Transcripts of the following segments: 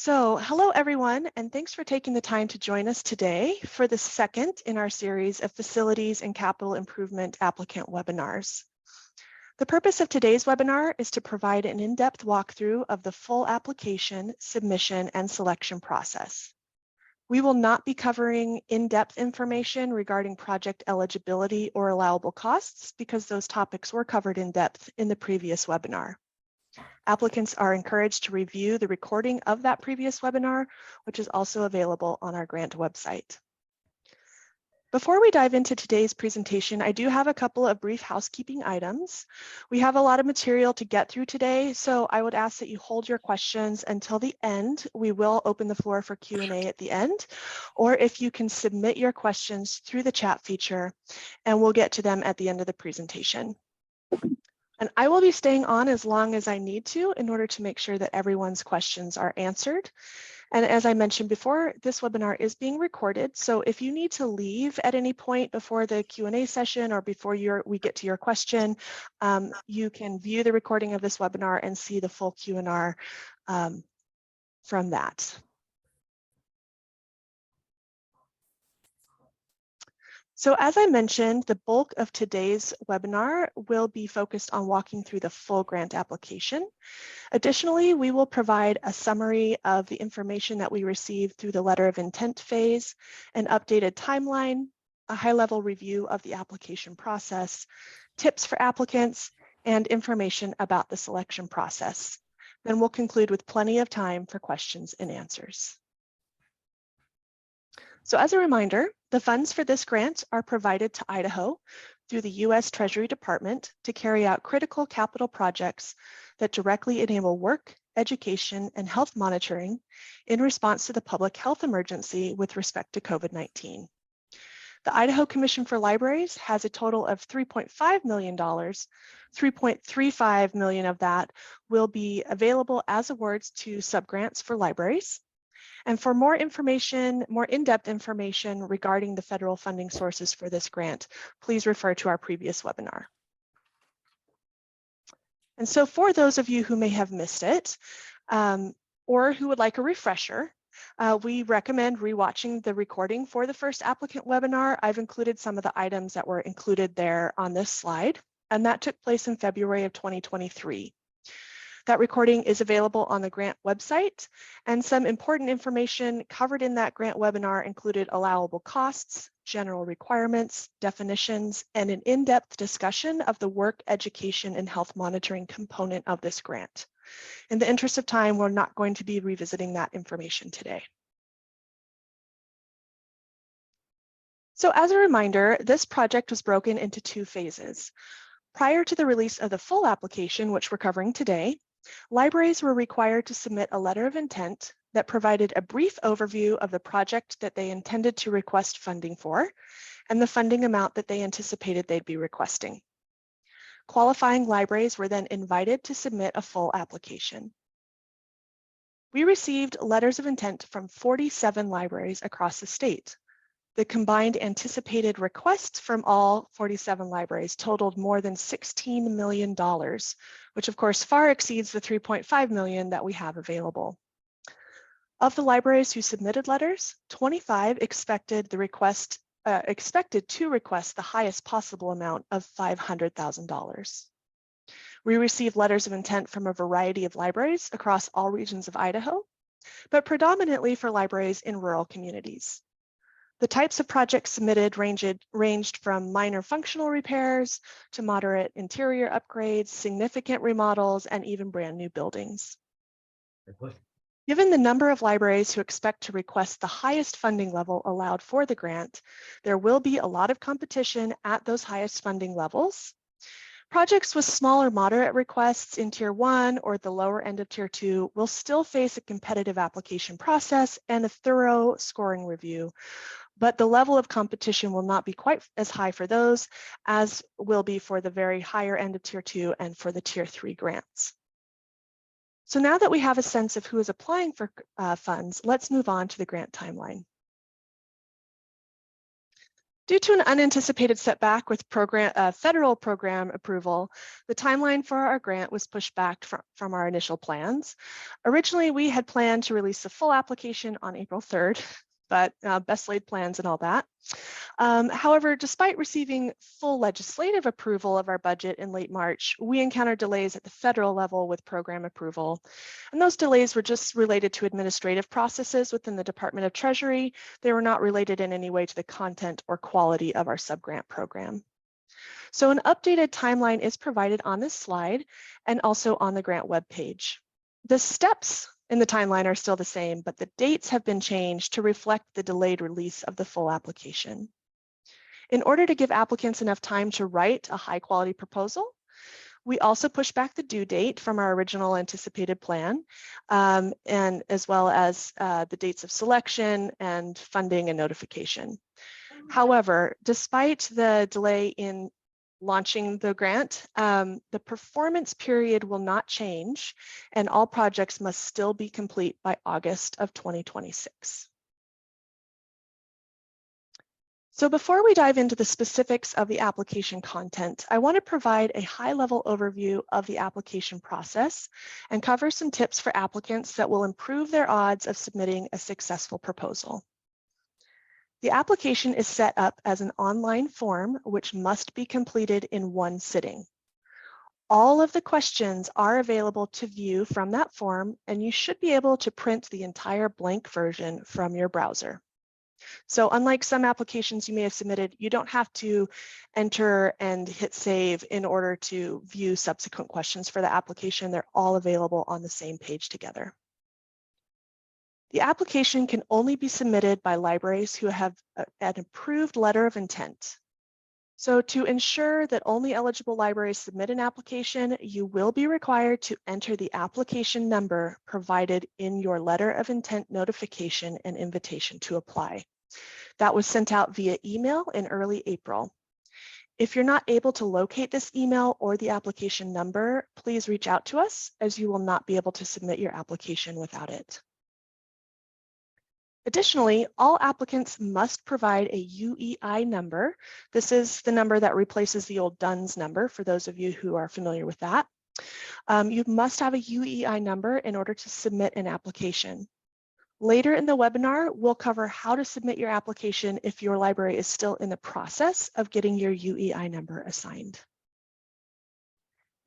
So, hello everyone, and thanks for taking the time to join us today for the second in our series of Facilities and Capital Improvement Applicant Webinars. The purpose of today's webinar is to provide an in-depth walkthrough of the full application, submission, and selection process. We will not be covering in-depth information regarding project eligibility or allowable costs because those topics were covered in depth in the previous webinar. Applicants are encouraged to review the recording of that previous webinar, which is also available on our grant website. Before we dive into today's presentation, I do have a couple of brief housekeeping items. We have a lot of material to get through today, so I would ask that you hold your questions until the end. We will open the floor for Q&A at the end, or if you can submit your questions through the chat feature, and we'll get to them at the end of the presentation. And I will be staying on as long as I need to in order to make sure that everyone's questions are answered. And as I mentioned before, this webinar is being recorded. So if you need to leave at any point before the Q&A session or before we get to your question, you can view the recording of this webinar and see the full Q&A from that. So as I mentioned, the bulk of today's webinar will be focused on walking through the full grant application. Additionally, we will provide a summary of the information that we received through the letter of intent phase, an updated timeline, a high-level review of the application process, tips for applicants, and information about the selection process. Then we'll conclude with plenty of time for questions and answers. So as a reminder, the funds for this grant are provided to Idaho through the U.S. Treasury Department to carry out critical capital projects that directly enable work, education, and health monitoring in response to the public health emergency with respect to COVID-19. The Idaho Commission for Libraries has a total of $3.5 million. $3.35 million of that will be available as awards to subgrants for libraries. And for more information, more in-depth information regarding the federal funding sources for this grant, please refer to our previous webinar. And so for those of you who may have missed it, or who would like a refresher, we recommend rewatching the recording for the first applicant webinar. I've included some of the items that were included there on this slide, and that took place in February of 2023. That recording is available on the grant website, and some important information covered in that grant webinar included allowable costs, general requirements, definitions, and an in-depth discussion of the work, education, and health monitoring component of this grant. In the interest of time, we're not going to be revisiting that information today. So as a reminder, this project was broken into two phases. Prior to the release of the full application, which we're covering today, libraries were required to submit a letter of intent that provided a brief overview of the project that they intended to request funding for and the funding amount that they anticipated they'd be requesting. Qualifying libraries were then invited to submit a full application. We received letters of intent from 47 libraries across the state. The combined anticipated requests from all 47 libraries totaled more than $16 million, which of course far exceeds the $3.5 million that we have available. Of the libraries who submitted letters, 25 expected to request the highest possible amount of $500,000. We received letters of intent from a variety of libraries across all regions of Idaho, but predominantly for libraries in rural communities. The types of projects submitted ranged from minor functional repairs to moderate interior upgrades, significant remodels, and even brand new buildings. Given the number of libraries who expect to request the highest funding level allowed for the grant, there will be a lot of competition at those highest funding levels. Projects with smaller moderate requests in Tier 1 or the lower end of Tier 2 will still face a competitive application process and a thorough scoring review, but the level of competition will not be quite as high for those as will be for the very higher end of Tier 2 and for the Tier 3 grants. So now that we have a sense of who is applying for funds, let's move on to the grant timeline. Due to an unanticipated setback with federal program approval, the timeline for our grant was pushed back from our initial plans. Originally, we had planned to release the full application on April 3rd, but best laid plans and all that. However, despite receiving full legislative approval of our budget in late March, we encountered delays at the federal level with program approval. And those delays were just related to administrative processes within the Department of Treasury. They were not related in any way to the content or quality of our subgrant program. So an updated timeline is provided on this slide and also on the grant webpage. The steps in the timeline are still the same, but the dates have been changed to reflect the delayed release of the full application. In order to give applicants enough time to write a high-quality proposal, we also pushed back the due date from our original anticipated plan, and as well as the dates of selection and funding and notification. However, despite the delay in launching the grant, the performance period will not change, and all projects must still be complete by August of 2026. So before we dive into the specifics of the application content, I want to provide a high-level overview of the application process and cover some tips for applicants that will improve their odds of submitting a successful proposal. The application is set up as an online form, which must be completed in one sitting. All of the questions are available to view from that form, and you should be able to print the entire blank version from your browser. So unlike some applications you may have submitted, you don't have to enter and hit save in order to view subsequent questions for the application. They're all available on the same page together. The application can only be submitted by libraries who have an approved letter of intent. So to ensure that only eligible libraries submit an application, you will be required to enter the application number provided in your letter of intent notification and invitation to apply. That was sent out via email in early April. If you're not able to locate this email or the application number, please reach out to us, as you will not be able to submit your application without it. Additionally, all applicants must provide a UEI number. This is the number that replaces the old DUNS number, for those of you who are familiar with that. You must have a UEI number in order to submit an application. Later in the webinar, we'll cover how to submit your application if your library is still in the process of getting your UEI number assigned.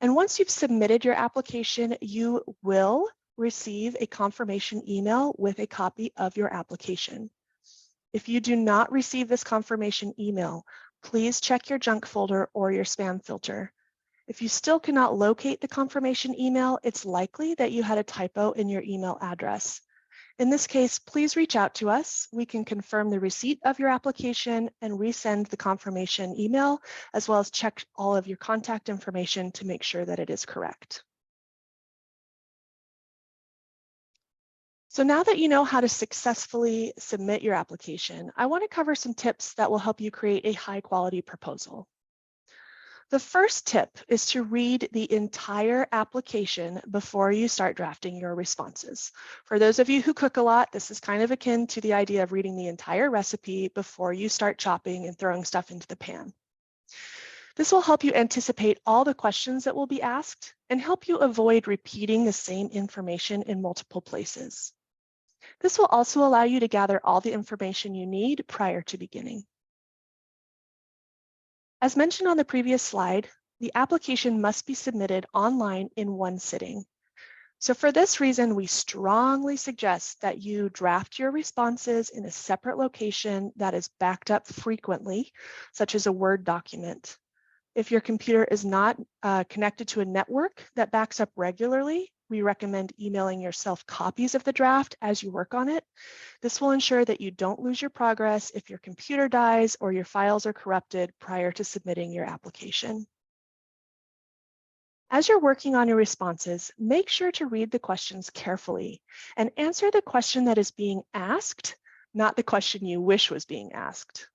And once you've submitted your application, you will receive a confirmation email with a copy of your application. If you do not receive this confirmation email, please check your junk folder or your spam filter. If you still cannot locate the confirmation email, it's likely that you had a typo in your email address. In this case, please reach out to us. We can confirm the receipt of your application and resend the confirmation email, as well as check all of your contact information to make sure that it is correct. So now that you know how to successfully submit your application, I want to cover some tips that will help you create a high-quality proposal. The first tip is to read the entire application before you start drafting your responses. For those of you who cook a lot, this is kind of akin to the idea of reading the entire recipe before you start chopping and throwing stuff into the pan. This will help you anticipate all the questions that will be asked and help you avoid repeating the same information in multiple places. This will also allow you to gather all the information you need prior to beginning. As mentioned on the previous slide, the application must be submitted online in one sitting. So for this reason, we strongly suggest that you draft your responses in a separate location that is backed up frequently, such as a Word document. If your computer is not connected to a network that backs up regularly, we recommend emailing yourself copies of the draft as you work on it. This will ensure that you don't lose your progress if your computer dies or your files are corrupted prior to submitting your application. As you're working on your responses, make sure to read the questions carefully and answer the question that is being asked, not the question you wish was being asked.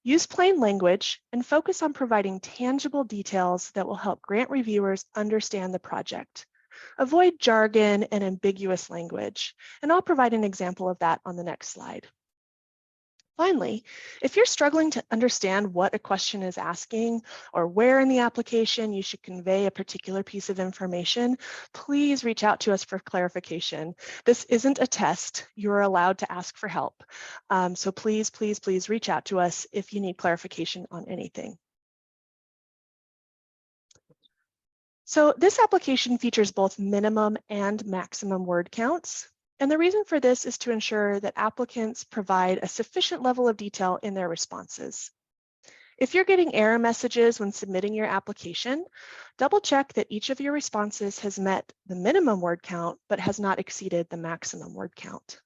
Use plain language and focus on providing tangible details that will help grant reviewers understand the project. Avoid jargon and ambiguous language, and I'll provide an example of that on the next slide. Finally, if you're struggling to understand what a question is asking or where in the application you should convey a particular piece of information, please reach out to us for clarification. This isn't a test. You're allowed to ask for help. So please, please, please reach out to us if you need clarification on anything. So this application features both minimum and maximum word counts. And the reason for this is to ensure that applicants provide a sufficient level of detail in their responses. If you're getting error messages when submitting your application, double check that each of your responses has met the minimum word count, but has not exceeded the maximum word count.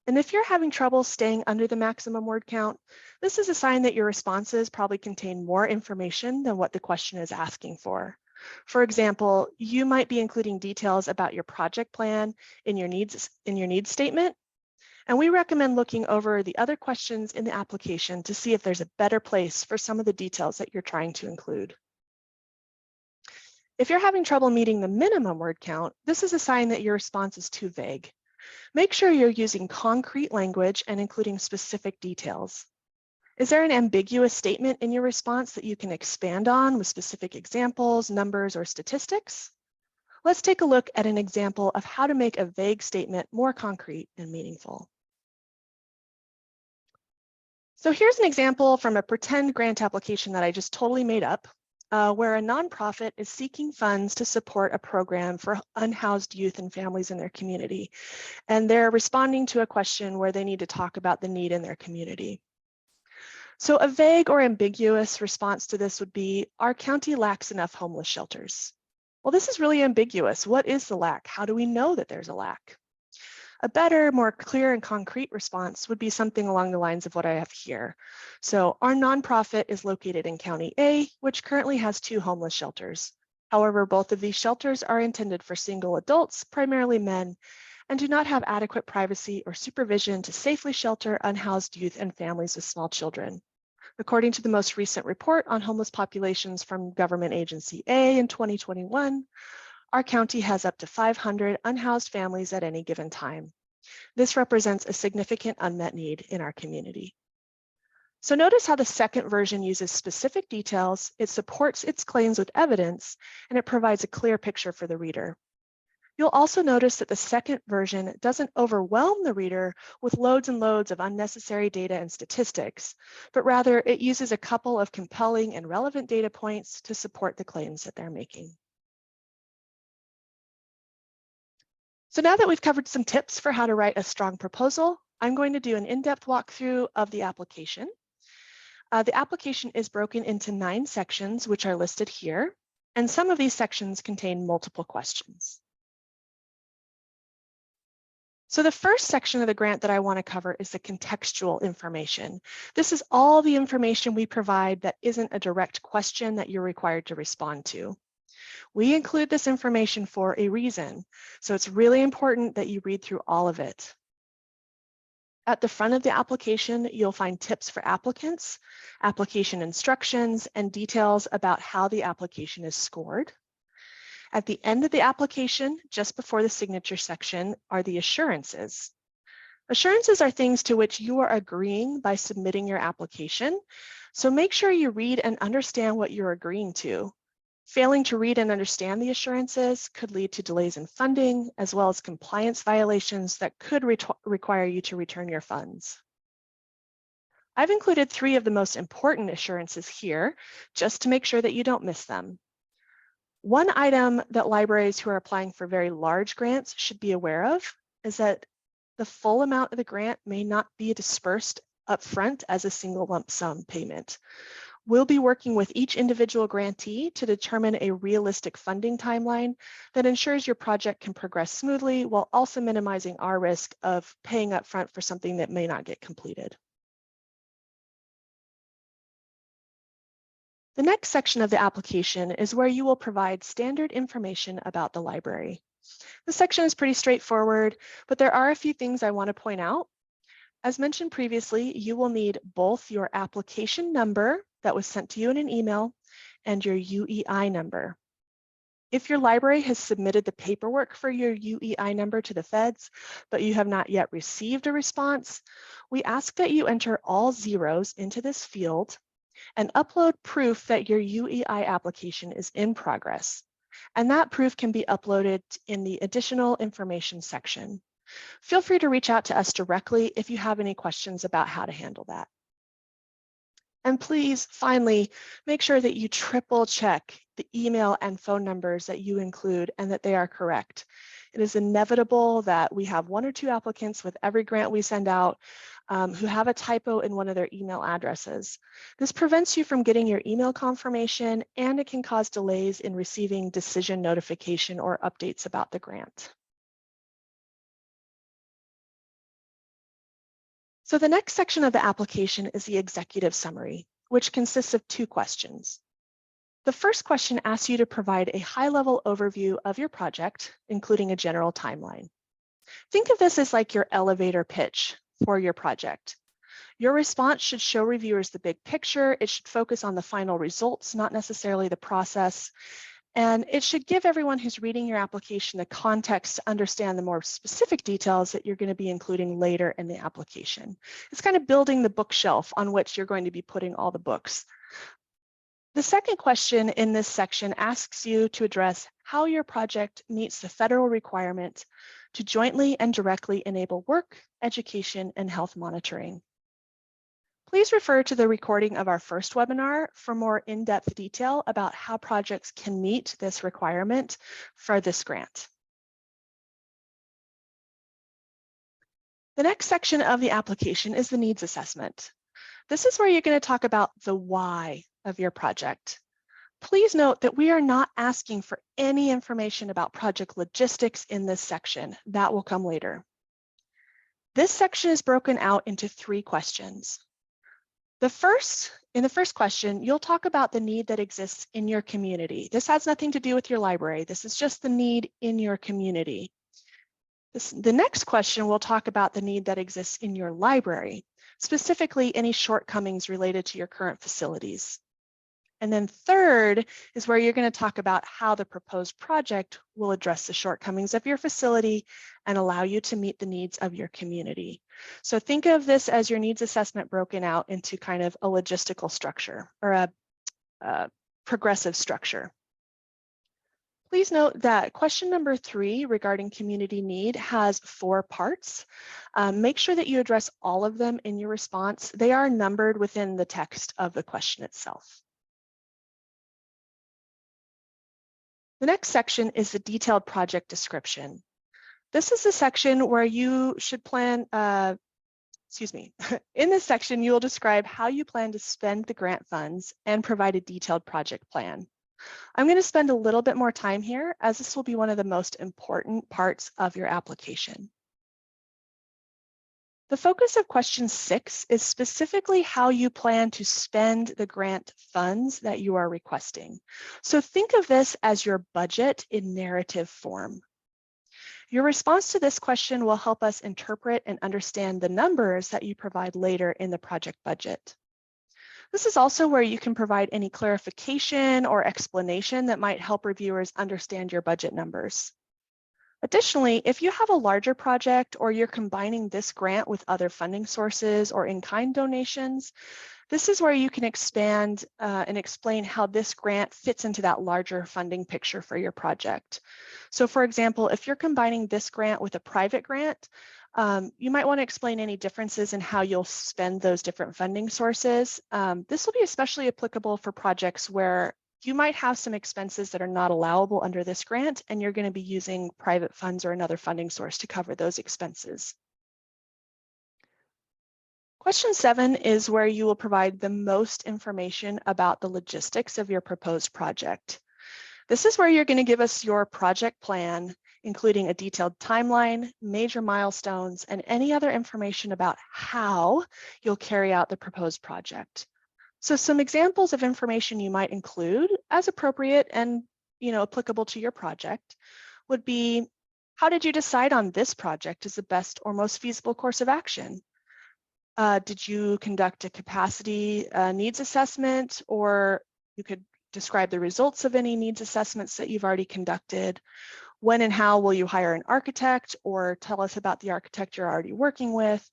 And if you're having trouble staying under the maximum word count, this is a sign that your responses probably contain more information than what the question is asking for. For example, you might be including details about your project plan in your needs statement, and we recommend looking over the other questions in the application to see if there's a better place for some of the details that you're trying to include. If you're having trouble meeting the minimum word count, this is a sign that your response is too vague. Make sure you're using concrete language and including specific details. Is there an ambiguous statement in your response that you can expand on with specific examples, numbers, or statistics? Let's take a look at an example of how to make a vague statement more concrete and meaningful. So here's an example from a pretend grant application that I just totally made up, where a nonprofit is seeking funds to support a program for unhoused youth and families in their community. And they're responding to a question where they need to talk about the need in their community. So a vague or ambiguous response to this would be, our county lacks enough homeless shelters. Well, this is really ambiguous. What is the lack? How do we know that there's a lack? A better, more clear and concrete response would be something along the lines of what I have here. So our nonprofit is located in County A, which currently has 2 homeless shelters. However, both of these shelters are intended for single adults, primarily men, and do not have adequate privacy or supervision to safely shelter unhoused youth and families with small children. According to the most recent report on homeless populations from Government Agency A in 2021, our county has up to 500 unhoused families at any given time. This represents a significant unmet need in our community. So notice how the second version uses specific details, it supports its claims with evidence, and it provides a clear picture for the reader. You'll also notice that the second version doesn't overwhelm the reader with loads and loads of unnecessary data and statistics, but rather it uses a couple of compelling and relevant data points to support the claims that they're making. So now that we've covered some tips for how to write a strong proposal, I'm going to do an in-depth walkthrough of the application. The application is broken into 9 sections, which are listed here, and some of these sections contain multiple questions. So the first section of the grant that I want to cover is the contextual information. This is all the information we provide that isn't a direct question that you're required to respond to. We include this information for a reason, so it's really important that you read through all of it. At the front of the application, you'll find tips for applicants, application instructions, and details about how the application is scored. At the end of the application, just before the signature section, are the assurances. Assurances are things to which you are agreeing by submitting your application, so make sure you read and understand what you're agreeing to. Failing to read and understand the assurances could lead to delays in funding, as well as compliance violations that could require you to return your funds. I've included 3 of the most important assurances here, just to make sure that you don't miss them. One item that libraries who are applying for very large grants should be aware of is that the full amount of the grant may not be dispersed upfront as a single lump sum payment. We'll be working with each individual grantee to determine a realistic funding timeline that ensures your project can progress smoothly while also minimizing our risk of paying upfront for something that may not get completed. The next section of the application is where you will provide standard information about the library. This section is pretty straightforward, but there are a few things I want to point out. As mentioned previously, you will need both your application number that was sent to you in an email and your UEI number. If your library has submitted the paperwork for your UEI number to the feds, but you have not yet received a response, we ask that you enter all zeros into this field and upload proof that your UEI application is in progress. And that proof can be uploaded in the additional information section. Feel free to reach out to us directly if you have any questions about how to handle that. And please, finally, make sure that you triple check the email and phone numbers that you include and that they are correct. It is inevitable that we have 1 or 2 applicants with every grant we send out who have a typo in one of their email addresses. This prevents you from getting your email confirmation, and it can cause delays in receiving decision notification or updates about the grant. So the next section of the application is the executive summary, which consists of 2 questions. The first question asks you to provide a high-level overview of your project, including a general timeline. Think of this as like your elevator pitch for your project. Your response should show reviewers the big picture. It should focus on the final results, not necessarily the process. And it should give everyone who's reading your application the context to understand the more specific details that you're going to be including later in the application. It's kind of building the bookshelf on which you're going to be putting all the books. The second question in this section asks you to address how your project meets the federal requirement to jointly and directly enable work, education, and health monitoring. Please refer to the recording of our first webinar for more in-depth detail about how projects can meet this requirement for this grant. The next section of the application is the needs assessment. This is where you're going to talk about the why of your project. Please note that we are not asking for any information about project logistics in this section. That will come later. This section is broken out into 3 questions. In the first question, you'll talk about the need that exists in your community. This has nothing to do with your library. This is just the need in your community. The next question will talk about the need that exists in your library, specifically any shortcomings related to your current facilities. And then third is where you're going to talk about how the proposed project will address the shortcomings of your facility and allow you to meet the needs of your community. So think of this as your needs assessment broken out into kind of a logistical structure or a progressive structure. Please note that question number 3 regarding community need has 4 parts. Make sure that you address all of them in your response. They are numbered within the text of the question itself. The next section is the detailed project description. This is the section where you should plan, in this section, you will describe how you plan to spend the grant funds and provide a detailed project plan. I'm going to spend a little bit more time here as this will be one of the most important parts of your application. The focus of question 6 is specifically how you plan to spend the grant funds that you are requesting. So think of this as your budget in narrative form. Your response to this question will help us interpret and understand the numbers that you provide later in the project budget. This is also where you can provide any clarification or explanation that might help reviewers understand your budget numbers. Additionally, if you have a larger project or you're combining this grant with other funding sources or in-kind donations, this is where you can expand and explain how this grant fits into that larger funding picture for your project. So for example, if you're combining this grant with a private grant, you might want to explain any differences in how you'll spend those different funding sources. This will be especially applicable for projects where you might have some expenses that are not allowable under this grant, and you're going to be using private funds or another funding source to cover those expenses. Question 7 is where you will provide the most information about the logistics of your proposed project. This is where you're going to give us your project plan, including a detailed timeline, major milestones, and any other information about how you'll carry out the proposed project. So some examples of information you might include as appropriate and applicable to your project would be, how did you decide on this project as the best or most feasible course of action? Did you conduct a capacity needs assessment, or you could describe the results of any needs assessments that you've already conducted. When and how will you hire an architect, or tell us about the architect you're already working with?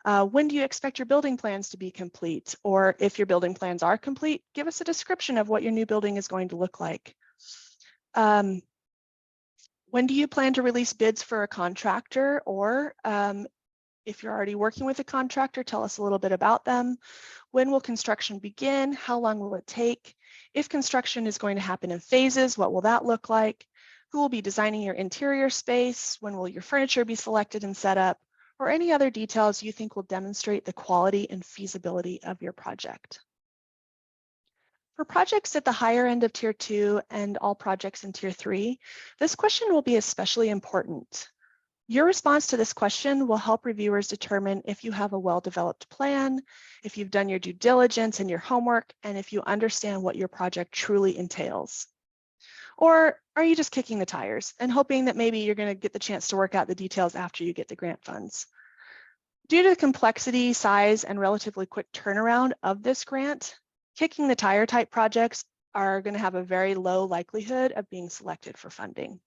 When do you expect your building plans to be complete? Or if your building plans are complete, give us a description of what your new building is going to look like. When do you plan to release bids for a contractor? Or if you're already working with a contractor, tell us a little bit about them. When will construction begin? How long will it take? If construction is going to happen in phases, what will that look like? Who will be designing your interior space? When will your furniture be selected and set up? Or any other details you think will demonstrate the quality and feasibility of your project. For projects at the higher end of Tier 2 and all projects in Tier 3, this question will be especially important. Your response to this question will help reviewers determine if you have a well-developed plan, if you've done your due diligence and your homework, and if you understand what your project truly entails. Or are you just kicking the tires and hoping that maybe you're going to get the chance to work out the details after you get the grant funds? Due to the complexity, size, and relatively quick turnaround of this grant, kicking the tire type projects are going to have a very low likelihood of being selected for funding.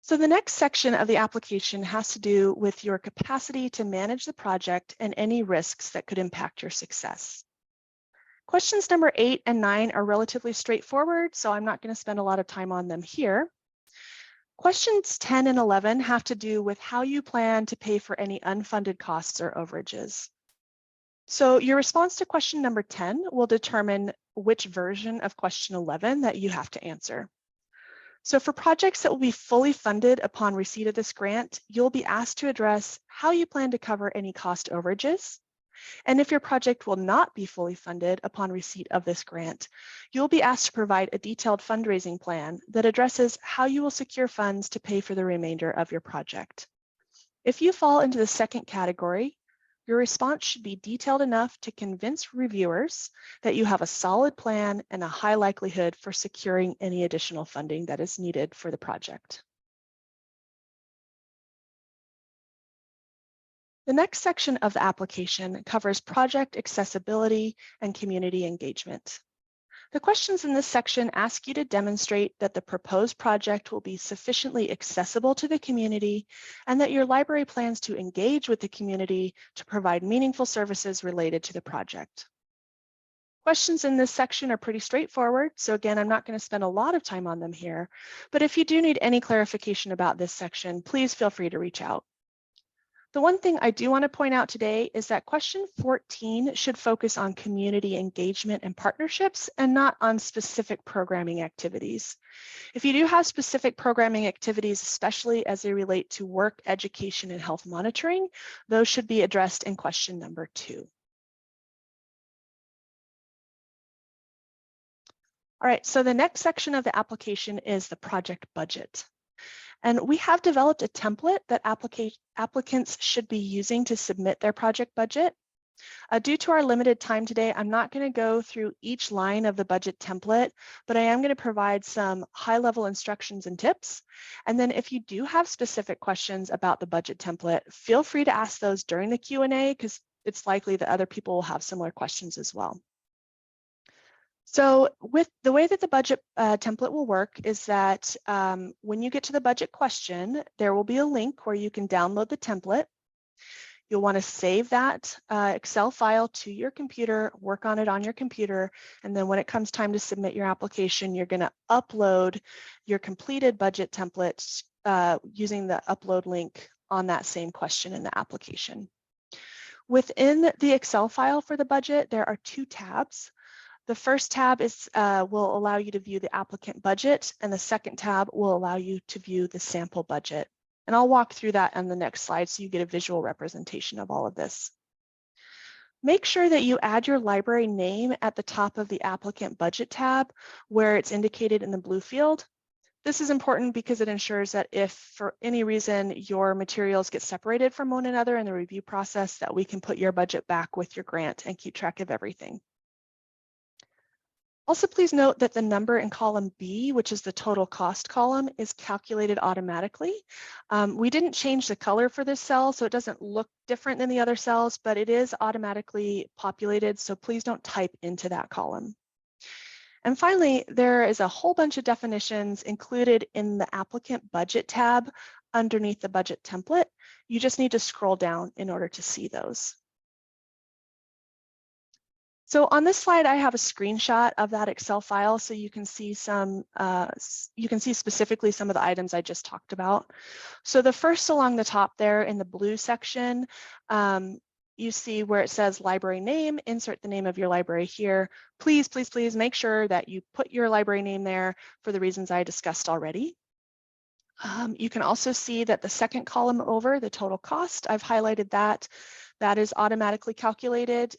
So the next section of the application has to do with your capacity to manage the project and any risks that could impact your success. Questions number 8 and 9 are relatively straightforward, so I'm not going to spend a lot of time on them here. Questions 10 and 11 have to do with how you plan to pay for any unfunded costs or overages. So your response to question number 10 will determine which version of question 11 that you have to answer. So for projects that will be fully funded upon receipt of this grant, you'll be asked to address how you plan to cover any cost overages. And if your project will not be fully funded upon receipt of this grant, you'll be asked to provide a detailed fundraising plan that addresses how you will secure funds to pay for the remainder of your project. If you fall into the second category, your response should be detailed enough to convince reviewers that you have a solid plan and a high likelihood for securing any additional funding that is needed for the project. The next section of the application covers project accessibility and community engagement. The questions in this section ask you to demonstrate that the proposed project will be sufficiently accessible to the community and that your library plans to engage with the community to provide meaningful services related to the project. Questions in this section are pretty straightforward, so again, I'm not going to spend a lot of time on them here, but if you do need any clarification about this section, please feel free to reach out. The one thing I do want to point out today is that question 14 should focus on community engagement and partnerships and not on specific programming activities. If you do have specific programming activities, especially as they relate to work, education, and health monitoring, those should be addressed in question number 2. All right, so the next section of the application is the project budget. And we have developed a template that applicants should be using to submit their project budget. Due to our limited time today, I'm not going to go through each line of the budget template, but I am going to provide some high-level instructions and tips. And then if you do have specific questions about the budget template, feel free to ask those during the Q&A because it's likely that other people will have similar questions as well. So with the way that the budget template will work is that when you get to the budget question, there will be a link where you can download the template. You'll want to save that Excel file to your computer, work on it on your computer, and then when it comes time to submit your application, you're going to upload your completed budget templates using the upload link on that same question in the application. Within the Excel file for the budget, there are 2 tabs. The first tab will allow you to view the applicant budget, and the second tab will allow you to view the sample budget. And I'll walk through that on the next slide so you get a visual representation of all of this. Make sure that you add your library name at the top of the applicant budget tab where it's indicated in the blue field. This is important because it ensures that if for any reason your materials get separated from one another in the review process, that we can put your budget back with your grant and keep track of everything. Also, please note that the number in column B, which is the total cost column, is calculated automatically. We didn't change the color for this cell, so it doesn't look different than the other cells, but it is automatically populated, so please don't type into that column. And finally, there is a whole bunch of definitions included in the applicant budget tab underneath the budget template. You just need to scroll down in order to see those. So on this slide, I have a screenshot of that Excel file so you can see specifically some of the items I just talked about. So the first along the top there in the blue section, you see where it says library name, insert the name of your library here. Please, please, please make sure that you put your library name there for the reasons I discussed already. You can also see that the second column over, the total cost, I've highlighted that. That is automatically calculated.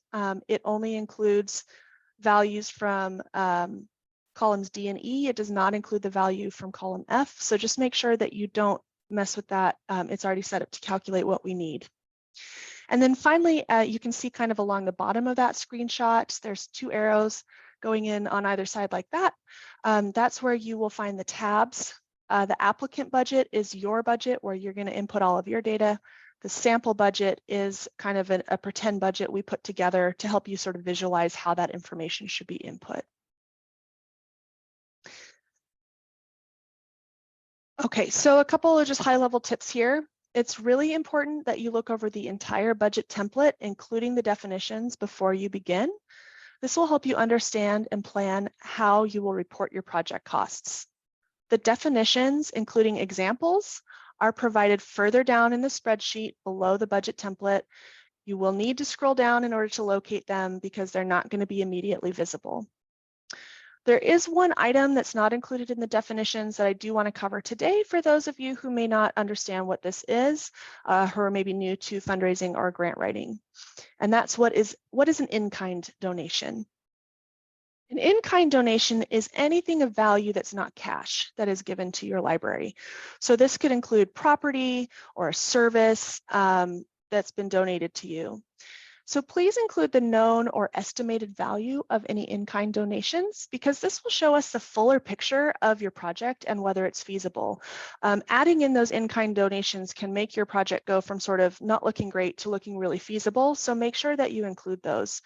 It only includes values from columns D and E. It does not include the value from column F. So just make sure that you don't mess with that. It's already set up to calculate what we need. And then finally, you can see kind of along the bottom of that screenshot, there's two arrows going in on either side like that. That's where you will find the tabs. The applicant budget is your budget where you're going to input all of your data. The sample budget is kind of a pretend budget we put together to help you sort of visualize how that information should be input. Okay, so a couple of just high-level tips here. It's really important that you look over the entire budget template, including the definitions, before you begin. This will help you understand and plan how you will report your project costs. The definitions, including examples, are provided further down in the spreadsheet below the budget template. You will need to scroll down in order to locate them because they're not going to be immediately visible. There is one item that's not included in the definitions that I do want to cover today for those of you who may not understand what this is, who are maybe new to fundraising or grant writing. And that's what is an in-kind donation. An in-kind donation is anything of value that's not cash that is given to your library. So this could include property or a service that's been donated to you. So please include the known or estimated value of any in-kind donations because this will show us the fuller picture of your project and whether it's feasible. Adding in those in-kind donations can make your project go from sort of not looking great to looking really feasible. So make sure that you include those.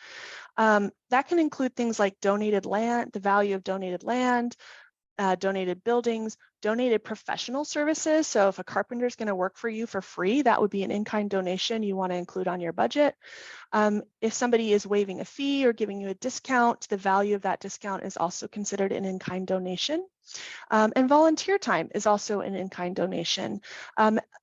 That can include things like donated land, the value of donated land, donated buildings, donated professional services. So if a carpenter is going to work for you for free, that would be an in-kind donation you want to include on your budget. If somebody is waiving a fee or giving you a discount, the value of that discount is also considered an in-kind donation. And volunteer time is also an in-kind donation.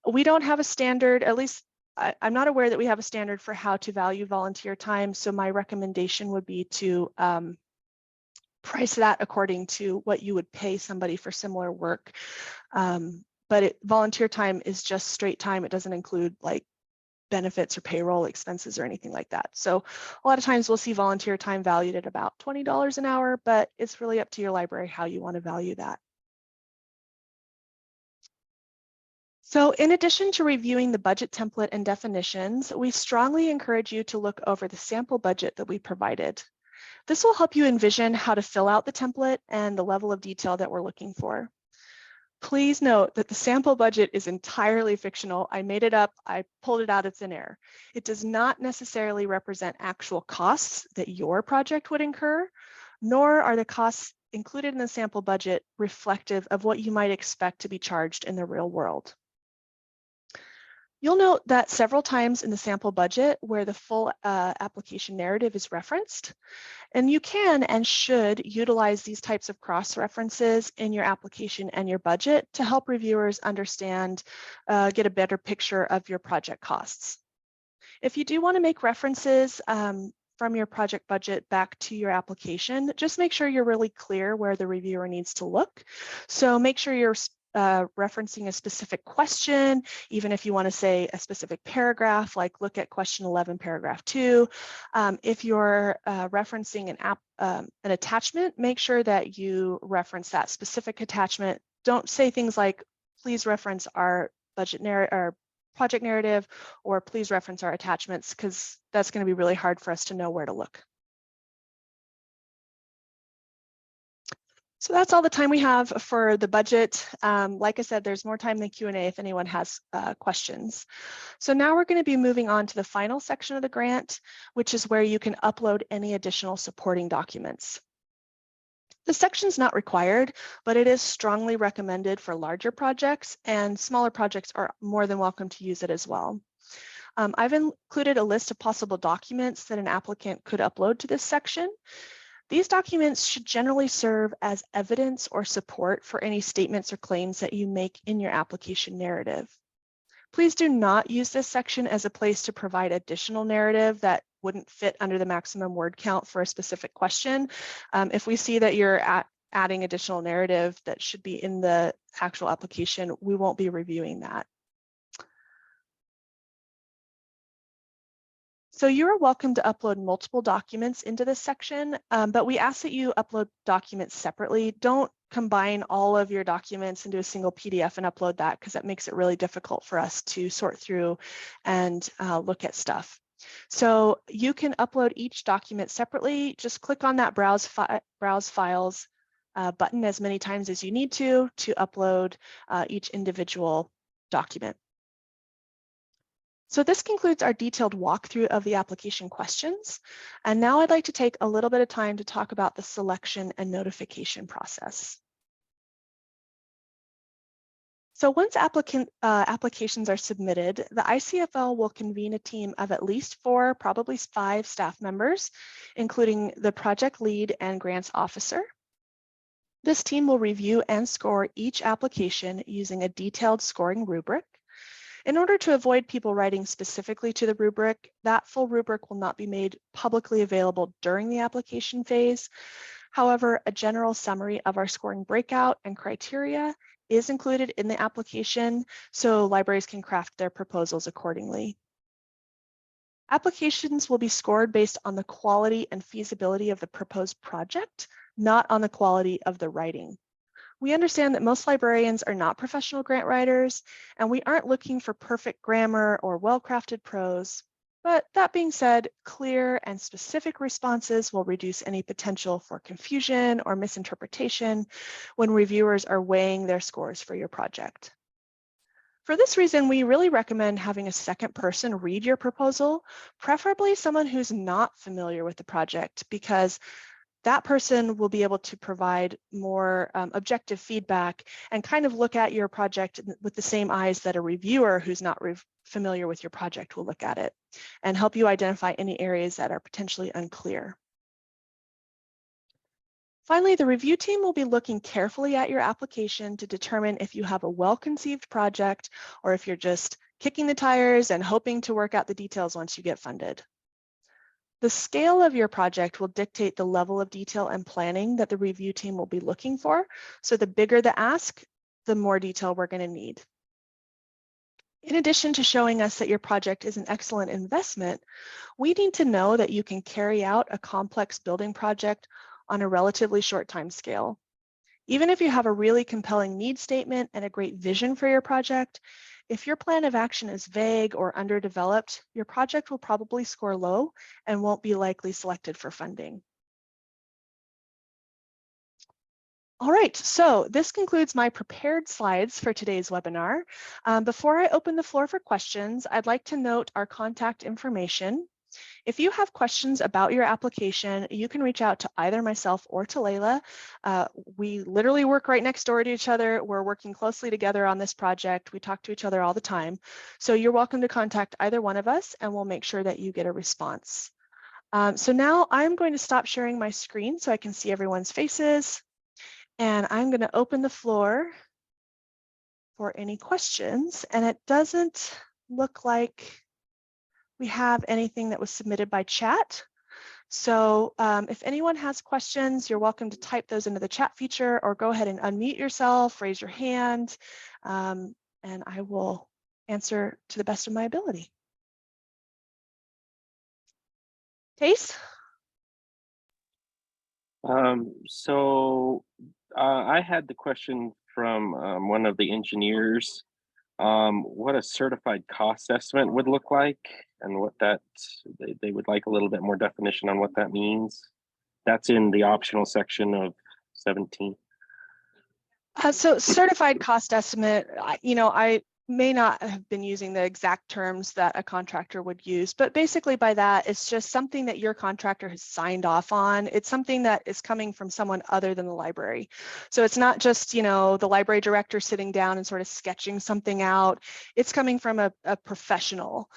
We don't have a standard, at least I'm not aware that we have a standard for how to value volunteer time. So my recommendation would be to price that according to what you would pay somebody for similar work. But volunteer time is just straight time. It doesn't include like benefits or payroll expenses or anything like that. So a lot of times we'll see volunteer time valued at about $20 an hour, but it's really up to your library how you want to value that. So in addition to reviewing the budget template and definitions, we strongly encourage you to look over the sample budget that we provided. This will help you envision how to fill out the template and the level of detail that we're looking for. Please note that the sample budget is entirely fictional. I made it up, I pulled it out of thin air. It does not necessarily represent actual costs that your project would incur, nor are the costs included in the sample budget reflective of what you might expect to be charged in the real world. You'll note that several times in the sample budget where the full application narrative is referenced, and you can and should utilize these types of cross-references in your application and your budget to help reviewers understand, get a better picture of your project costs. If you do want to make references from your project budget back to your application, just make sure you're really clear where the reviewer needs to look. So make sure you're referencing a specific question, even if you want to say a specific paragraph, like look at question 11, paragraph 2. If you're referencing an attachment, make sure that you reference that specific attachment. Don't say things like, please reference our budget or project narrative, or please reference our attachments, because that's going to be really hard for us to know where to look. So that's all the time we have for the budget. Like I said, there's more time than Q&A if anyone has questions. So now we're going to be moving on to the final section of the grant, which is where you can upload any additional supporting documents. The section's not required, but it is strongly recommended for larger projects, and smaller projects are more than welcome to use it as well. I've included a list of possible documents that an applicant could upload to this section. These documents should generally serve as evidence or support for any statements or claims that you make in your application narrative. Please do not use this section as a place to provide additional narrative that wouldn't fit under the maximum word count for a specific question. If we see that you're adding additional narrative that should be in the actual application, we won't be reviewing that. So you're welcome to upload multiple documents into this section, but we ask that you upload documents separately. Don't combine all of your documents into a single PDF and upload that, because that makes it really difficult for us to sort through and look at stuff. So you can upload each document separately. Just click on that Browse Files button as many times as you need to upload each individual document. So this concludes our detailed walkthrough of the application questions. And now I'd like to take a little bit of time to talk about the selection and notification process. So once applications are submitted, the ICFL will convene a team of at least 4, probably 5 staff members, including the project lead and grants officer. This team will review and score each application using a detailed scoring rubric. In order to avoid people writing specifically to the rubric, that full rubric will not be made publicly available during the application phase. However, a general summary of our scoring breakout and criteria is included in the application, so libraries can craft their proposals accordingly. Applications will be scored based on the quality and feasibility of the proposed project, not on the quality of the writing. We understand that most librarians are not professional grant writers, and we aren't looking for perfect grammar or well-crafted prose. But that being said, clear and specific responses will reduce any potential for confusion or misinterpretation when reviewers are weighing their scores for your project. For this reason, we really recommend having a second person read your proposal, preferably someone who's not familiar with the project, because that person will be able to provide more objective feedback and kind of look at your project with the same eyes that a reviewer who's not familiar with your project will look at it, and help you identify any areas that are potentially unclear. Finally, the review team will be looking carefully at your application to determine if you have a well-conceived project or if you're just kicking the tires and hoping to work out the details once you get funded. The scale of your project will dictate the level of detail and planning that the review team will be looking for. So the bigger the ask, the more detail we're going to need. In addition to showing us that your project is an excellent investment, we need to know that you can carry out a complex building project on a relatively short time scale. Even if you have a really compelling need statement and a great vision for your project, if your plan of action is vague or underdeveloped, your project will probably score low and won't be likely selected for funding. All right, so this concludes my prepared slides for today's webinar. Before I open the floor for questions, I'd like to note our contact information. If you have questions about your application, you can reach out to either myself or to Layla. We literally work right next door to each other. We're working closely together on this project. We talk to each other all the time. So you're welcome to contact either one of us, and we'll make sure that you get a response. So now I'm going to stop sharing my screen so I can see everyone's faces. And I'm going to open the floor for any questions. And it doesn't look like we have anything that was submitted by chat. So if anyone has questions, you're welcome to type those into the chat feature or go ahead and unmute yourself, raise your hand, and I will answer to the best of my ability. Tace? I had the question from one of the engineers, what a certified cost estimate would look like, and what that they would like a little bit more definition on what that means. That's in the optional section of 17. So certified cost estimate, I may not have been using the exact terms that a contractor would use, but basically by that, it's just something that your contractor has signed off on. It's something that is coming from someone other than the library. So it's not just, the library director sitting down and sort of sketching something out. It's coming from a professional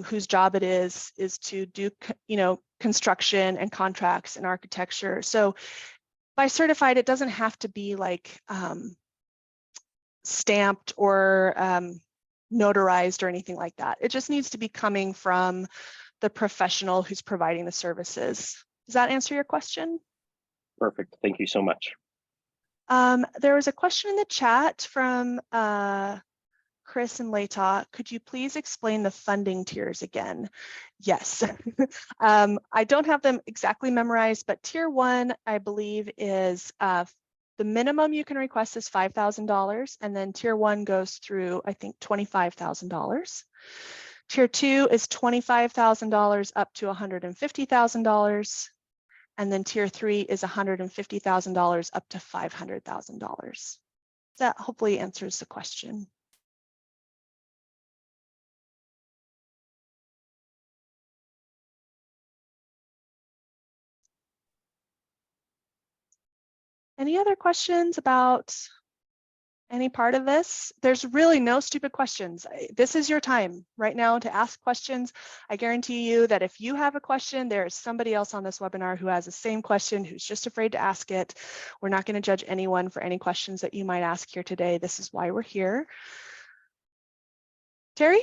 whose job it is to do, construction and contracts and architecture. So by certified, it doesn't have to be like stamped or notarized or anything like that. It just needs to be coming from the professional who's providing the services. Does that answer your question? Perfect. Thank you so much. There was a question in the chat from Chris and Layta. Could you please explain the funding tiers again? Yes. I don't have them exactly memorized, but tier 1, I believe, is the minimum you can request is $5,000, and then tier 1 goes through, I think, $25,000. Tier 2 is $25,000 up to $150,000. And then tier 3 is $150,000 up to $500,000. That hopefully answers the question. Any other questions about any part of this? There's really no stupid questions. This is your time right now to ask questions. I guarantee you that if you have a question, there's somebody else on this webinar who has the same question, who's just afraid to ask it. We're not going to judge anyone for any questions that you might ask here today. This is why we're here. Terry?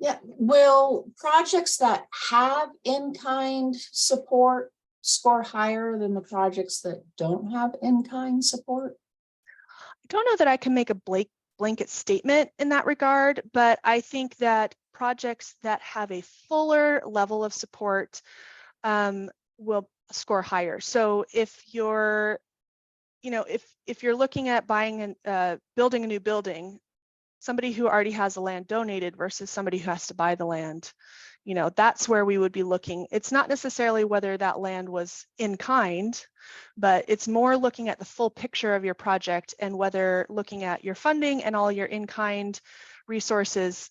Yeah, will projects that have in-kind support score higher than the projects that don't have in-kind support? I don't know that I can make a blanket statement in that regard, but I think that projects that have a fuller level of support will score higher. So if you're, if you're looking at buying and building a new building, somebody who already has the land donated versus somebody who has to buy the land, that's where we would be looking. It's not necessarily whether that land was in kind, but it's more looking at the full picture of your project and whether looking at your funding and all your in-kind resources,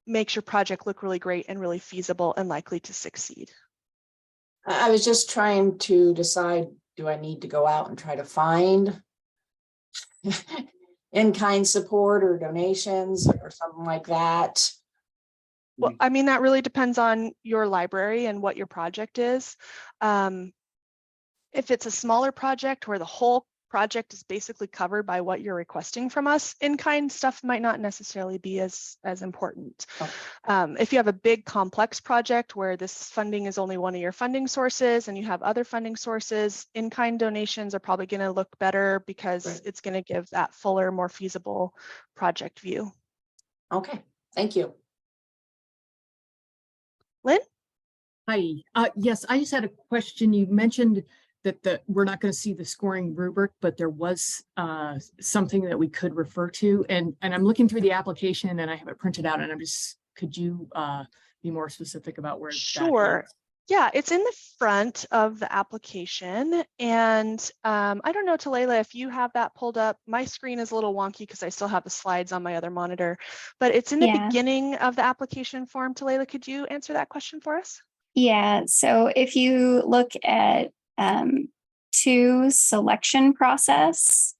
makes your project look really great and really feasible and likely to succeed. I was just trying to decide, do I need to go out and try to find in-kind support or donations or something like that? Well, I mean, that really depends on your library and what your project is. If it's a smaller project where the whole project is basically covered by what you're requesting from us, in-kind stuff might not necessarily be as important. Oh. If you have a big complex project where this funding is only one of your funding sources and you have other funding sources, in-kind donations are probably going to look better because right. It's going to give that fuller, more feasible project view. Okay, thank you. Lynn? Hi, yes, I just had a question. You mentioned that we're not going to see the scoring rubric, but there was something that we could refer to. And I'm looking through the application and I have it printed out and I'm just, could you be more specific about where Sure. that is? Yeah, it's in the front of the application. And I don't know, Talayla, if you have that pulled up. My screen is a little wonky because I still have the slides on my other monitor, but it's in the beginning of the application form. Talayla, could you answer that question for us? Yeah, so if you look at 2 selection process,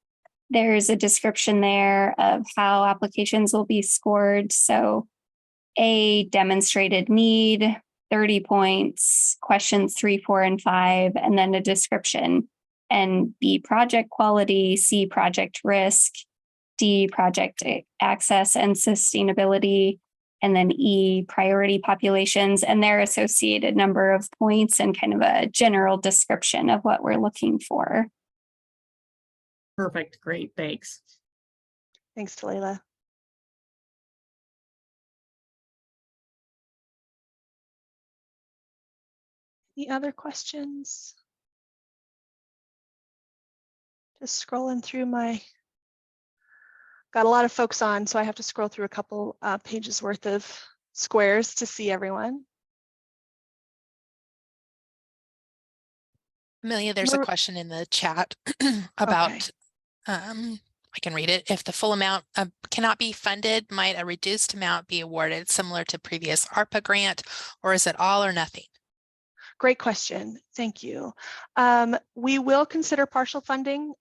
there's a description there of how applications will be scored. So A, demonstrated need, 30 points, questions 3, 4, and 5, and then a description. And B, project quality, C, project risk, D, project access and sustainability, and then E, priority populations and their associated number of points and kind of a general description of what we're looking for. Perfect. Great. Thanks. Thanks, Talayla. Any other questions? Just scrolling through got a lot of folks on, so I have to scroll through a couple pages worth of squares to see everyone. Amelia, there's a question in the chat about, I can read it. If the full amount cannot be funded, might a reduced amount be awarded similar to previous ARPA grant, or is it all or nothing? Great question. Thank you. We will consider partial funding.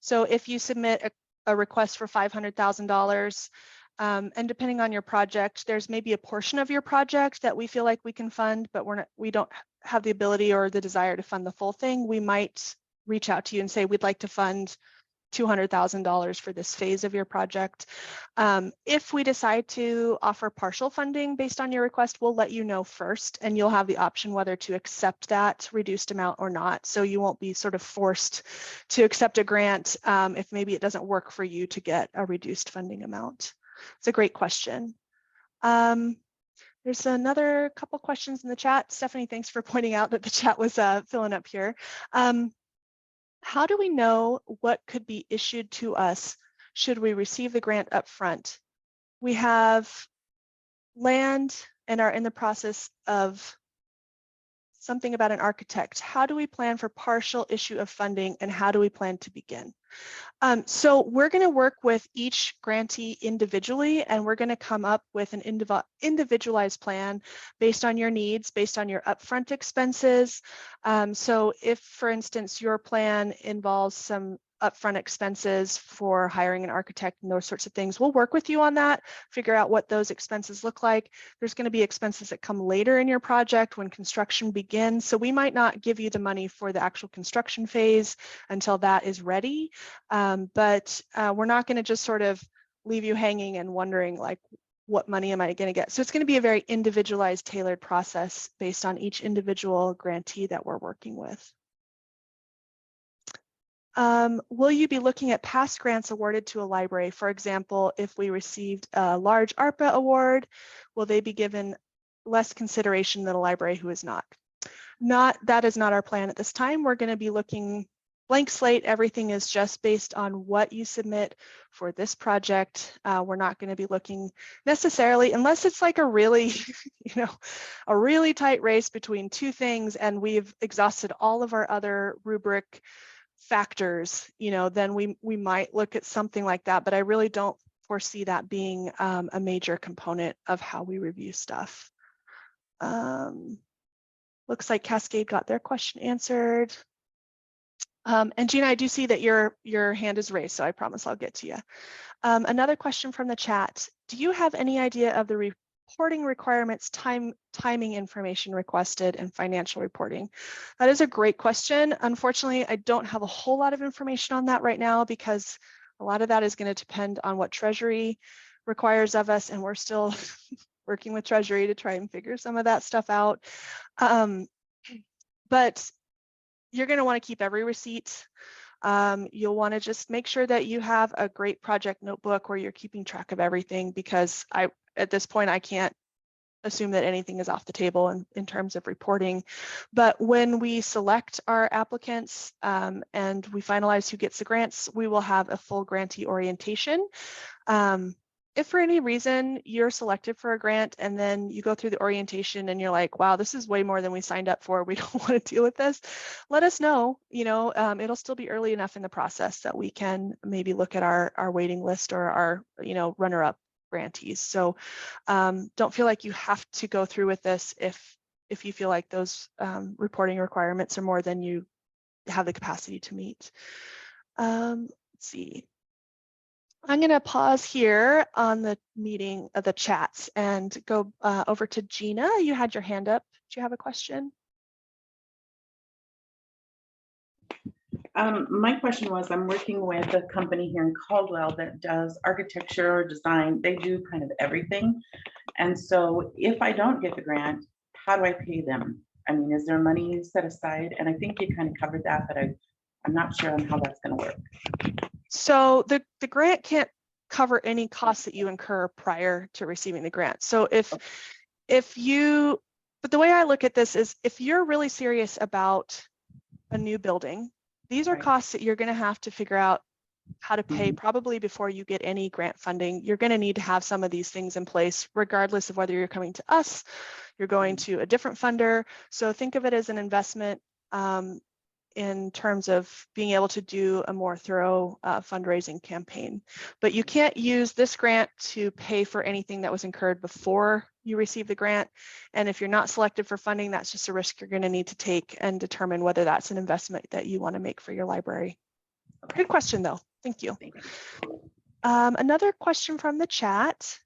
So if you submit a request for $500,000, and depending on your project, there's maybe a portion of your project that we feel like we can fund, but we don't have the ability or the desire to fund the full thing. We might reach out to you and say, we'd like to fund $200,000 for this phase of your project. If we decide to offer partial funding based on your request, we'll let you know first, and you'll have the option whether to accept that reduced amount or not. So you won't be sort of forced to accept a grant if maybe it doesn't work for you to get a reduced funding amount. It's a great question. There's another couple questions in the chat. Stephanie, thanks for pointing out that the chat was filling up here. How do we know what could be issued to us should we receive the grant up front? We have land and are in the process of something about an architect. How do we plan for partial issue of funding, and how do we plan to begin? So we're going to work with each grantee individually, and we're going to come up with an individualized plan based on your needs, based on your upfront expenses. So if, for instance, your plan involves some upfront expenses for hiring an architect and those sorts of things, we'll work with you on that, figure out what those expenses look like. There's going to be expenses that come later in your project when construction begins. So we might not give you the money for the actual construction phase until that is ready. But we're not going to just sort of leave you hanging and wondering, like, what money am I going to get? So it's going to be a very individualized, tailored process based on each individual grantee that we're working with. Will you be looking at past grants awarded to a library? For example, if we received a large ARPA award, will they be given less consideration than a library who is not? That is not our plan at this time. We're going to be looking blank slate. Everything is just based on what you submit for this project. We're not going to be looking necessarily, unless it's like a really, a really tight race between two things and we've exhausted all of our other rubric factors, then we might look at something like that, but I really don't foresee that being a major component of how we review stuff. Looks like Cascade got their question answered. And Gina, I do see that your hand is raised, so I promise I'll get to you. Another question from the chat. Do you have any idea of the reporting requirements, timing information requested, and financial reporting? That is a great question. Unfortunately, I don't have a whole lot of information on that right now because a lot of that is going to depend on what Treasury requires of us, and we're still working with Treasury to try and figure some of that stuff out. But you're going to want to keep every receipt. You'll want to just make sure that you have a great project notebook where you're keeping track of everything, because at this point, I can't assume that anything is off the table in terms of reporting. But when we select our applicants and we finalize who gets the grants, we will have a full grantee orientation. If for any reason you're selected for a grant and then you go through the orientation and you're like, wow, this is way more than we signed up for, we don't want to deal with this, let us know. It'll still be early enough in the process that we can maybe look at our waiting list or our runner-up grantees. So don't feel like you have to go through with this if you feel like those reporting requirements are more than you have the capacity to meet. Let's see. I'm going to pause here on the meeting of the chats and go over to Gina. You had your hand up. Do you have a question? My question was, I'm working with a company here in Caldwell that does architecture, design. They do kind of everything. And so if I don't get the grant, how do I pay them? I mean, is there money set aside? And I think you kind of covered that, but I'm not sure on how that's going to work. So the grant can't cover any costs that you incur prior to receiving the grant. So but the way I look at this is, if you're really serious about a new building, these are costs that you're going to have to figure out how to pay probably before you get any grant funding. You're going to need to have some of these things in place, regardless of whether you're coming to us, you're going to a different funder. So think of it as an investment. in terms of being able to do a more thorough fundraising campaign. But you can't use this grant to pay for anything that was incurred before you receive the grant. And if you're not selected for funding, that's just a risk you're going to need to take and determine whether that's an investment that you want to make for your library. Good question, though. Thank you. Another question from the chat.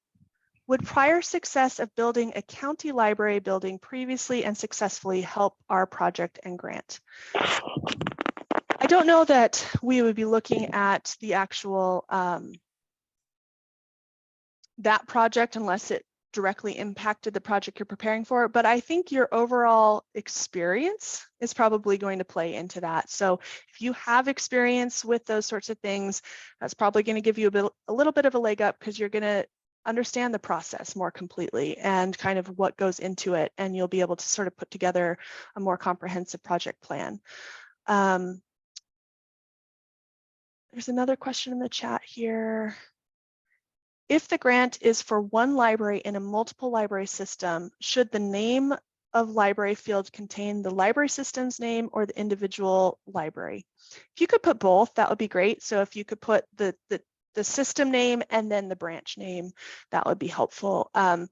Would prior success of building a county library building previously and successfully help our project and grant? I don't know that we would be looking at the actual that project unless it directly impacted the project you're preparing for, but I think your overall experience is probably going to play into that. So if you have experience with those sorts of things, that's probably going to give you a little bit of a leg up, because you're going to understand the process more completely and kind of what goes into it, and you'll be able to sort of put together a more comprehensive project plan. There's another question in the chat here. If the grant is for one library in a multiple library system, should the name of library field contain the library system's name or the individual library? If you could put both, that would be great. So if you could put the system name and then the branch name, that would be helpful. I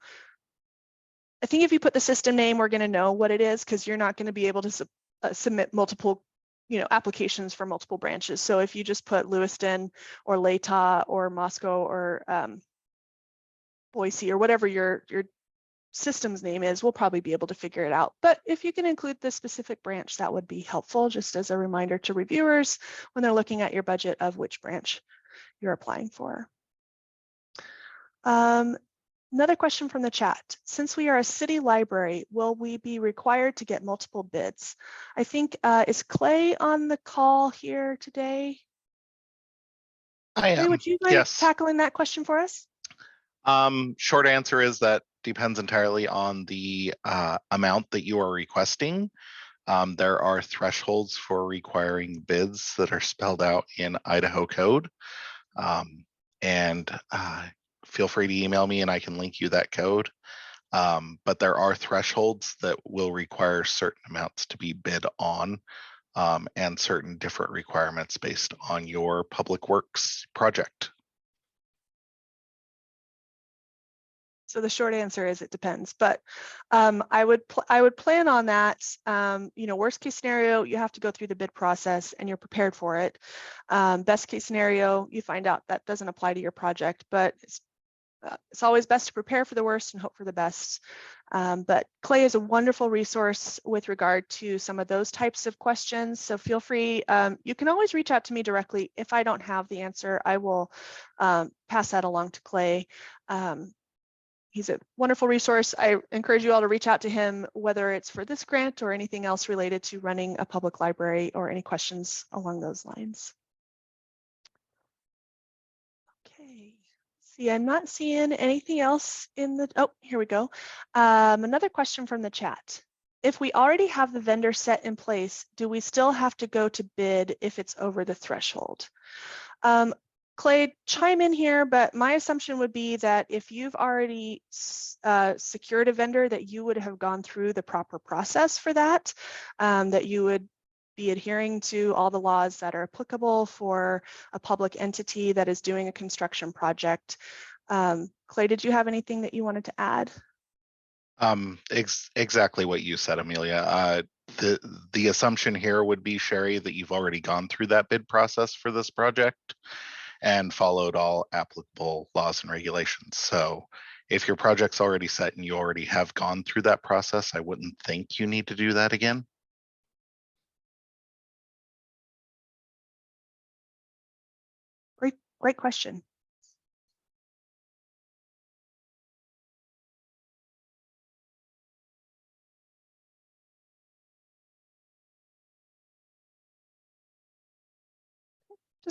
think if you put the system name, we're going to know what it is, because you're not going to be able to submit multiple applications for multiple branches. So if you just put Lewiston or Latah or Moscow or Boise or whatever your system's name is, we'll probably be able to figure it out. But if you can include the specific branch, that would be helpful, just as a reminder to reviewers when they're looking at your budget of which branch you're applying for. Another question from the chat. Since we are a city library, will we be required to get multiple bids? I think, is Clay on the call here today? I am. Clay, would you mind Yes. tackling that question for us? Short answer is that depends entirely on the amount that you are requesting. There are thresholds for requiring bids that are spelled out in Idaho code. Feel free to email me and I can link you that code. But there are thresholds that will require certain amounts to be bid on, and certain different requirements based on your public works project. So the short answer is it depends, but I would plan on that. Worst case scenario, you have to go through the bid process and you're prepared for it. Best case scenario, you find out that doesn't apply to your project, but it's always best to prepare for the worst and hope for the best. But Clay is a wonderful resource with regard to some of those types of questions. So feel free, you can always reach out to me directly. If I don't have the answer, I will pass that along to Clay. He's a wonderful resource. I encourage you all to reach out to him, whether it's for this grant or anything else related to running a public library or any questions along those lines. Okay, see, I'm not seeing anything else in the, oh, here we go. Another question from the chat. If we already have the vendor set in place, do we still have to go to bid if it's over the threshold? Clay, chime in here, but my assumption would be that if you've already secured a vendor, that you would have gone through the proper process for that, that you would be adhering to all the laws that are applicable for a public entity that is doing a construction project. Clay, did you have anything that you wanted to add? Exactly what you said, Amelia. The assumption here would be, Sherry, that you've already gone through that bid process for this project and followed all applicable laws and regulations. So if your project's already set and you already have gone through that process, I wouldn't think you need to do that again. Great question.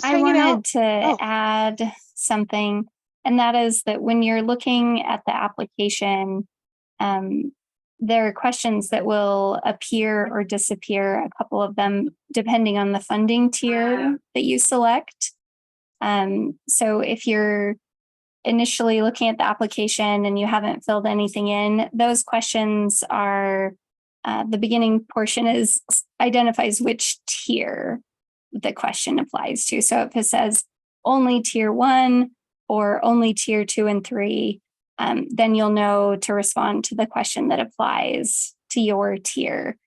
I wanted to add something, and that is that when you're looking at the application, there are questions that will appear or disappear, a couple of them, depending on the funding tier that you select. So if you're initially looking at the application and you haven't filled anything in, those questions are The beginning portion identifies which tier the question applies to. So if it says only tier 1 or only tier 2 and 3, then you'll know to respond to the question that applies to your tier.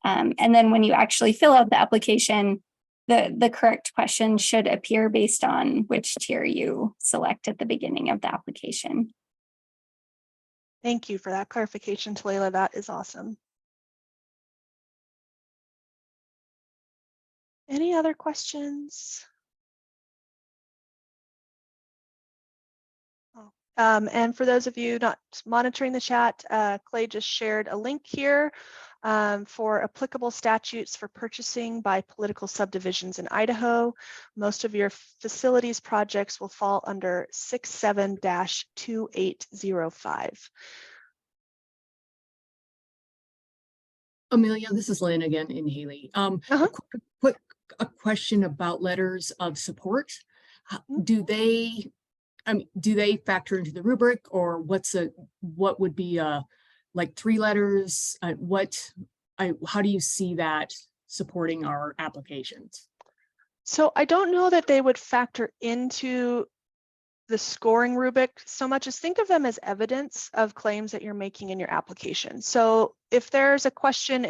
And then when you actually fill out the application, the correct question should appear based on which tier you select at the beginning of the application. Thank you for that clarification, Talela. That is awesome. Any other questions? Oh. And for those of you not monitoring the chat, Clay just shared a link here for applicable statutes for purchasing by political subdivisions in Idaho. Most of your facilities projects will fall under 67-2805. Amelia, this is Lynn again in Haley. A question about letters of support. Do they factor into the rubric, or what would be like 3 letters? How do you see that supporting our applications? So I don't know that they would factor into the scoring rubric so much as think of them as evidence of claims that you're making in your application. So if there's a question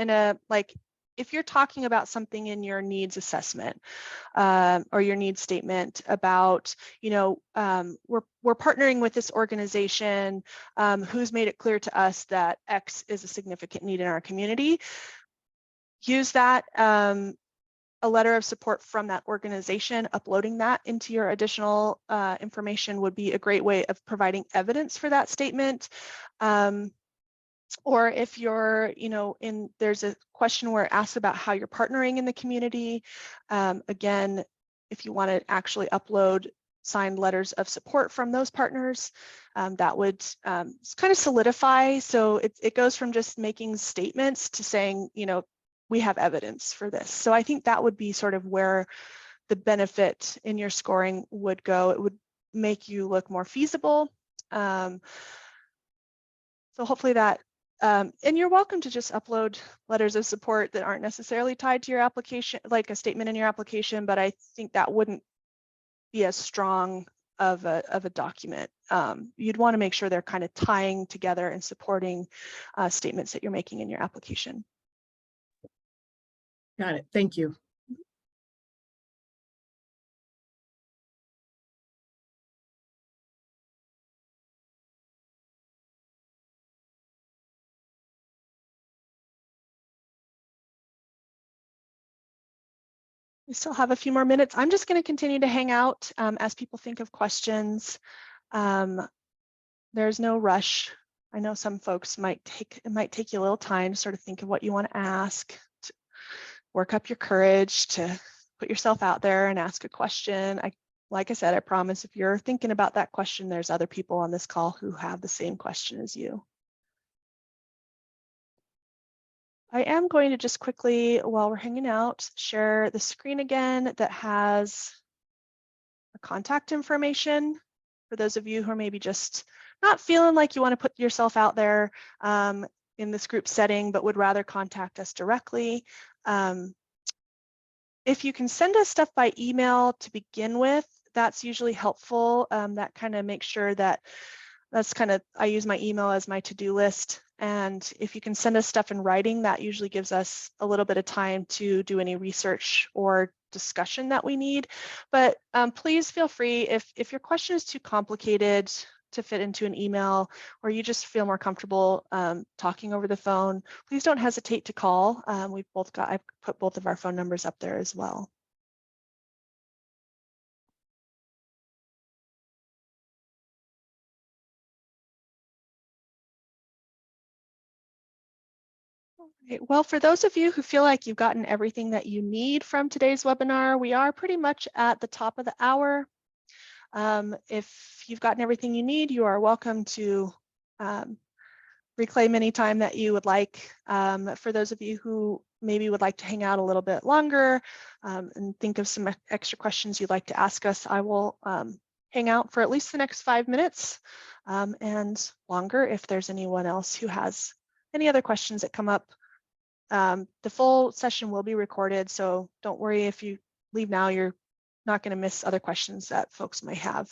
if you're talking about something in your needs assessment or your needs statement about, we're partnering with this organization who's made it clear to us that X is a significant need in our community, use that a letter of support from that organization, uploading that into your additional information would be a great way of providing evidence for that statement. Or if you're, there's a question where it asks about how you're partnering in the community. Again, if you want to actually upload signed letters of support from those partners, that would kind of solidify. So it goes from just making statements to saying, we have evidence for this. So I think that would be sort of where the benefit in your scoring would go. It would make you look more feasible. So hopefully that, and you're welcome to just upload letters of support that aren't necessarily tied to your application, like a statement in your application, but I think that wouldn't be as strong of a document. You'd want to make sure they're kind of tying together and supporting statements that you're making in your application. Got it. Thank you. We still have a few more minutes. I'm just going to continue to hang out as people think of questions. There's no rush. I know some folks it might take you a little time to sort of think of what you want to ask, to work up your courage to put yourself out there and ask a question. Like I said, I promise if you're thinking about that question, there's other people on this call who have the same question as you. I am going to just quickly, while we're hanging out, share the screen again that has the contact information for those of you who are maybe just not feeling like you want to put yourself out there in this group setting, but would rather contact us directly. If you can send us stuff by email to begin with, that's usually helpful. That kind of makes sure that I use my email as my to-do list. And if you can send us stuff in writing, that usually gives us a little bit of time to do any research or discussion that we need. But please feel free, if your question is too complicated to fit into an email, or you just feel more comfortable talking over the phone, please don't hesitate to call. I've put both of our phone numbers up there as well. Right. Well, for those of you who feel like you've gotten everything that you need from today's webinar, we are pretty much at the top of the hour. If you've gotten everything you need, you are welcome to reclaim any time that you would like. For those of you who maybe would like to hang out a little bit longer and think of some extra questions you'd like to ask us, I will hang out for at least the next 5 minutes and longer if there's anyone else who has any other questions that come up The full session will be recorded, so don't worry if you leave now, you're not going to miss other questions that folks might have.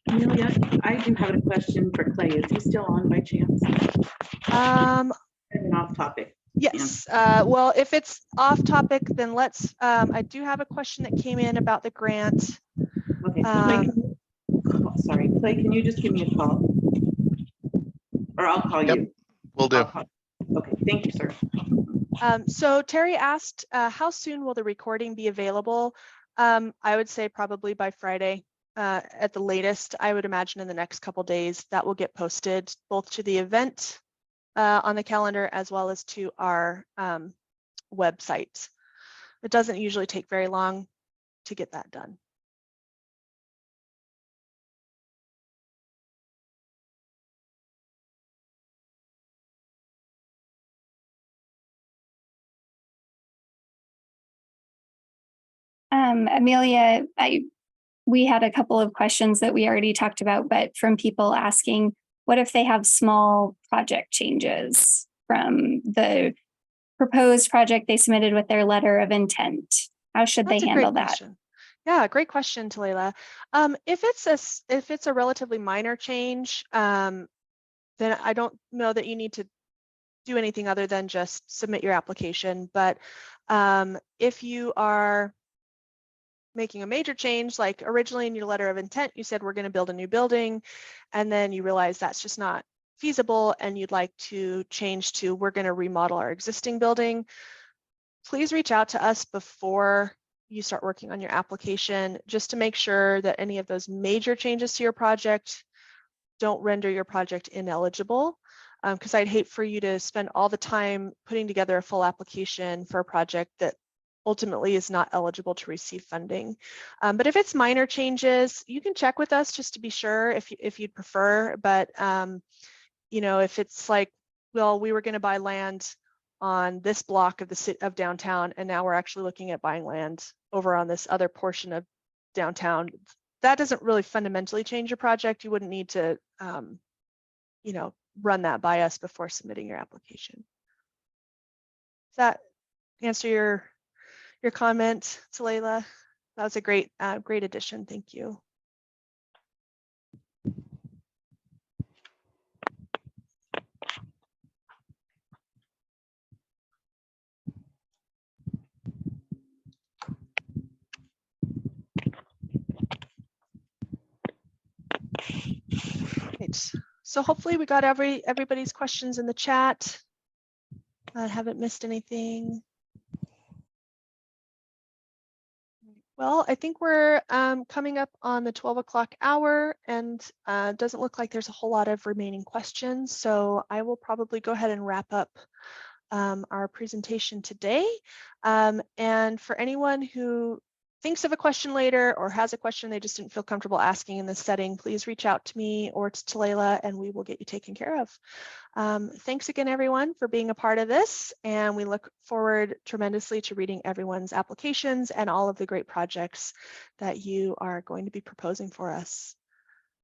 Amelia, I do have a question for Clay. Is he still on by chance? An off topic. Yes. Well, if it's off topic, then let's, I do have a question that came in about the grant. Okay. Sorry, Clay, can you just give me a call? Or I'll call you. Will do. Okay, thank you, sir. So Terry asked, how soon will the recording be available? I would say probably by Friday at the latest. I would imagine in the next couple days that will get posted both to the event on the calendar as well as to our website. It doesn't usually take very long to get that done. Amelia, we had a couple of questions that we already talked about, but from people asking, what if they have small project changes from the proposed project they submitted with their letter of intent? How should they handle that? Question. Yeah, great question, Talela. If it's a relatively minor change, then I don't know that you need to do anything other than just submit your application. But if you are making a major change, like originally in your letter of intent, you said we're going to build a new building, and then you realize that's just not feasible and you'd like to change to we're going to remodel our existing building, please reach out to us before you start working on your application, just to make sure that any of those major changes to your project don't render your project ineligible. Because I'd hate for you to spend all the time putting together a full application for a project that ultimately is not eligible to receive funding. But if it's minor changes, you can check with us just to be sure if you'd prefer. But you know, if it's like, well, we were going to buy land on this block of the city of downtown, and now we're actually looking at buying land over on this other portion of downtown, that doesn't really fundamentally change your project. You wouldn't need to, you know, run that by us before submitting your application. Does that answer your comment, Talela? That was a great addition. Thank you. Right. So hopefully we got everybody's questions in the chat. I haven't missed anything. Well, I think we're coming up on the 12 o'clock hour, and doesn't look like there's a whole lot of remaining questions. So I will probably go ahead and wrap up our presentation today. And for anyone who thinks of a question later or has a question they just didn't feel comfortable asking in this setting, please reach out to me or to Talela and we will get you taken care of. Thanks again, everyone, for being a part of this. And we look forward tremendously to reading everyone's applications and all of the great projects that you are going to be proposing for us.